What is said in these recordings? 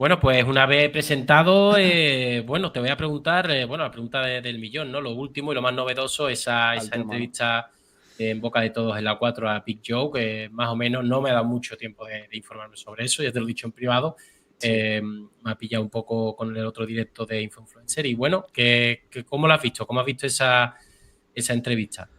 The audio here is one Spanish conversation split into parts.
Bueno, pues una vez presentado, bueno, te voy a preguntar, bueno, la pregunta del millón, ¿no? Lo último y lo más novedoso, Al esa tema, ¿no? entrevista en boca de todos en la 4 a Big Joe, que más o menos no me ha dado mucho tiempo de informarme sobre eso, ya te lo he dicho en privado. Sí. Me ha pillado un poco con el otro directo de Influencer. Y bueno, ¿cómo lo has visto? ¿Cómo has visto esa entrevista?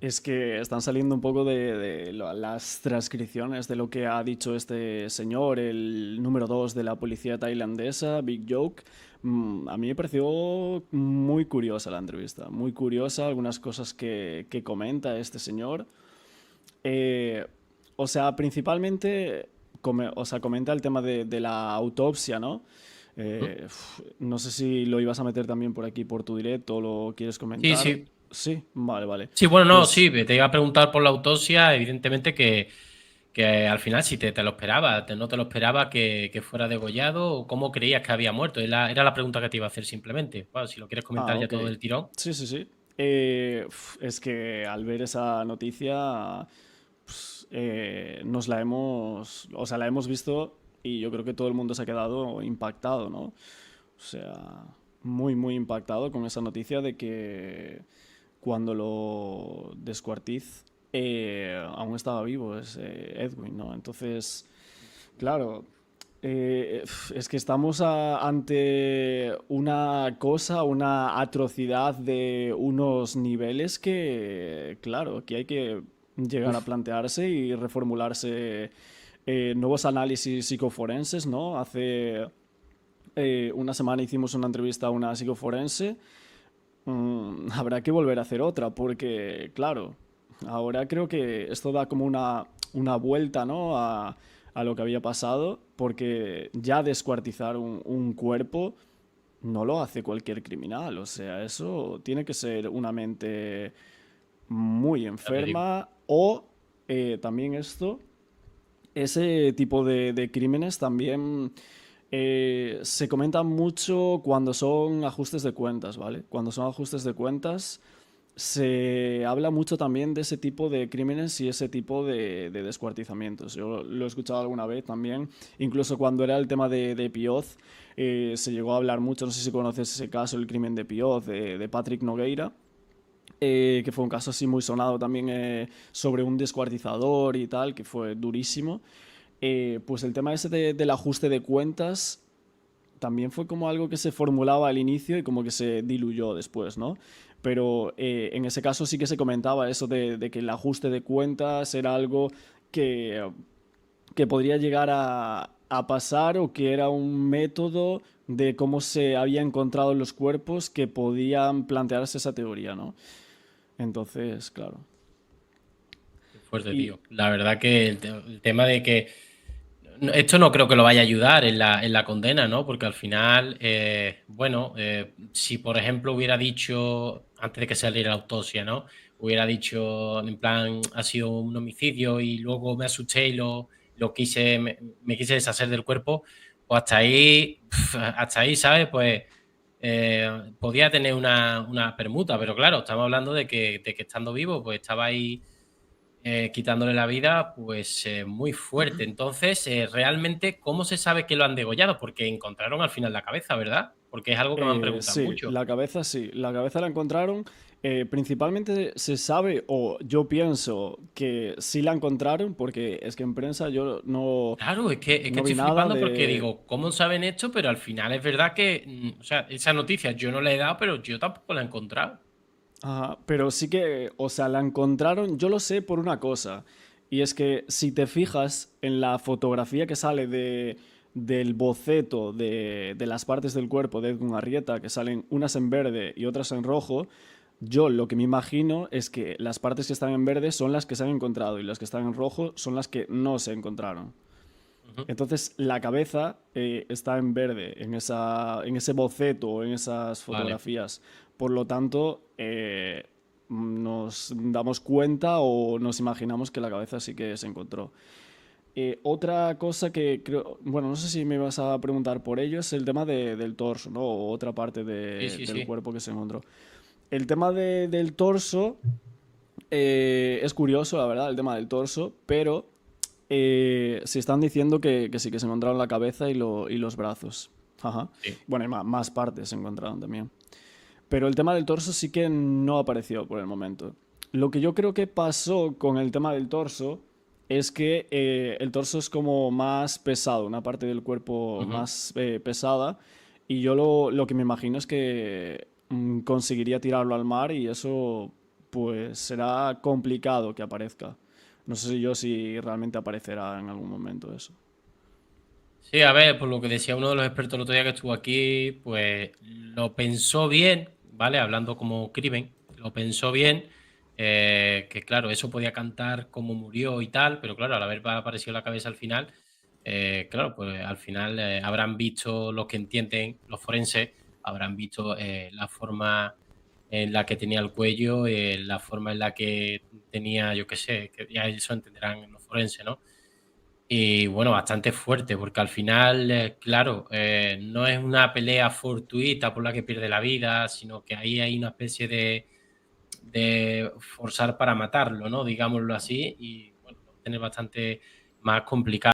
Es que están saliendo un poco de las transcripciones de lo que ha dicho este señor, el número 2 de la policía tailandesa, Big Joke. A mí me pareció muy curiosa la entrevista, muy curiosa algunas cosas que comenta este señor. Eh, o sea, principalmente o sea, comenta el tema de la autopsia, ¿no? ¿Mm? No sé si lo ibas a meter también por aquí por tu directo o lo quieres Sí, comentar. sí. Sí, vale, vale. Sí, bueno, no, Pues sí, te iba a preguntar por la autopsia, evidentemente que al final si te lo esperaba, no te lo esperaba que fuera degollado o cómo creías que había muerto. Era la pregunta que te iba a hacer simplemente. Bueno, si lo quieres comentar ya ok. todo del tirón. Sí, sí, sí. Es que al ver esa noticia, nos la hemos, o sea, la hemos visto y yo creo que todo el mundo se ha quedado impactado, ¿no? O sea, muy, muy impactado con esa noticia de que cuando lo descuartiz aún estaba vivo ese Edwin, ¿no? Entonces, claro, es que estamos ante una cosa, una atrocidad de unos niveles que, claro, que hay que llegar a Uf, plantearse y reformularse nuevos análisis psicoforenses, ¿no? Hace una semana hicimos una entrevista a una psicoforense. Habrá que volver a hacer otra porque, claro, ahora creo que esto da como una vuelta, ¿no? A lo que había pasado, porque ya descuartizar un cuerpo no lo hace cualquier criminal, o sea, eso tiene que ser una mente muy ya te digo. enferma o también esto, ese tipo de crímenes también se comentan mucho cuando son ajustes de cuentas, ¿vale? Cuando son ajustes de cuentas se habla mucho también de ese tipo de crímenes y ese tipo de descuartizamientos. Yo lo he escuchado alguna vez también, incluso cuando era el tema de Pioz, se llegó a hablar mucho, no sé si conoces ese caso, el crimen de Pioz, de Patrick Nogueira, que fue un caso así muy sonado también sobre un descuartizador y tal, que fue durísimo. Pues el tema ese del ajuste de cuentas también fue como algo que se formulaba al inicio y como que se diluyó después, ¿no? Pero en ese caso sí que se comentaba eso de que el ajuste de cuentas era algo que, que podría llegar a pasar o que era un método de cómo se había encontrado los cuerpos que podían plantearse esa teoría, ¿no? Entonces, claro. Qué fuerte, Y tío. La verdad que el tema de que esto no creo que lo vaya a ayudar en la condena, ¿no? Porque al final, bueno, si por ejemplo hubiera dicho, antes de que saliera la autopsia, ¿no? Hubiera dicho, en plan, ha sido un homicidio y luego me asusté y lo quise, me quise deshacer del cuerpo, pues hasta ahí, hasta ahí, ¿sabes? Pues podía tener una permuta, pero claro, estamos hablando de que estando vivo, pues estaba ahí quitándole la vida, pues muy fuerte. Entonces, realmente, ¿cómo se sabe que lo han degollado? Porque encontraron al final la cabeza, ¿verdad? Porque es algo que me han preguntado mucho. Sí, la cabeza la encontraron. Principalmente se sabe, o yo pienso que sí la encontraron, porque es que en prensa yo Claro, es que no vi estoy nada flipando porque de... digo, ¿cómo saben esto? Pero al final es verdad que, o sea, esa noticia yo no la he dado, pero yo tampoco la he encontrado. Ajá, pero sí que, o sea, la encontraron, yo lo sé por una cosa, y es que si te fijas en la fotografía que sale del boceto de las partes del cuerpo de Edgar Arrieta, que salen unas en verde y otras en rojo, yo lo que me imagino es que las partes que están en verde son las que se han encontrado y las que están en rojo son las que no se encontraron. Ujú. Entonces la cabeza está en verde en ese boceto, en esas Vale. fotografías. Por lo tanto, nos damos cuenta o nos imaginamos que la cabeza sí que se encontró. Otra cosa que creo, bueno, no sé si me vas a preguntar por ello, es el tema del torso, ¿no? O otra parte Sí, sí, del sí. cuerpo que se encontró. El tema del torso es curioso, la verdad, el tema del torso, pero si están diciendo que sí, que se encontraron la cabeza y los brazos. Ajá. Sí. Bueno, y más partes se encontraron también. Pero el tema del torso sí que no apareció por el momento. Lo que yo creo que pasó con el tema del torso es que el torso es como más pesado, una parte del cuerpo Ujú. más pesada. Y yo lo que me imagino es que conseguiría tirarlo al mar y eso pues será complicado que aparezca. No sé yo si realmente aparecerá en algún momento eso. Sí, a ver, por lo que decía uno de los expertos el otro día que estuvo aquí, pues lo pensó bien, ¿vale? Hablando como crimen, lo pensó bien, que claro, eso podía cantar cómo murió y tal, pero claro, al haber aparecido la cabeza al final, claro, pues al final habrán visto los que entienden, los forenses, habrán visto la forma en la que tenía el cuello, la forma en la que tenía, yo qué sé, que ya eso entenderán los forenses, ¿no? Y bueno, bastante fuerte, porque al final, claro, no es una pelea fortuita por la que pierde la vida, sino que ahí hay una especie de forzar para matarlo, ¿no? Digámoslo así, y bueno, lo va a tener bastante más complicado.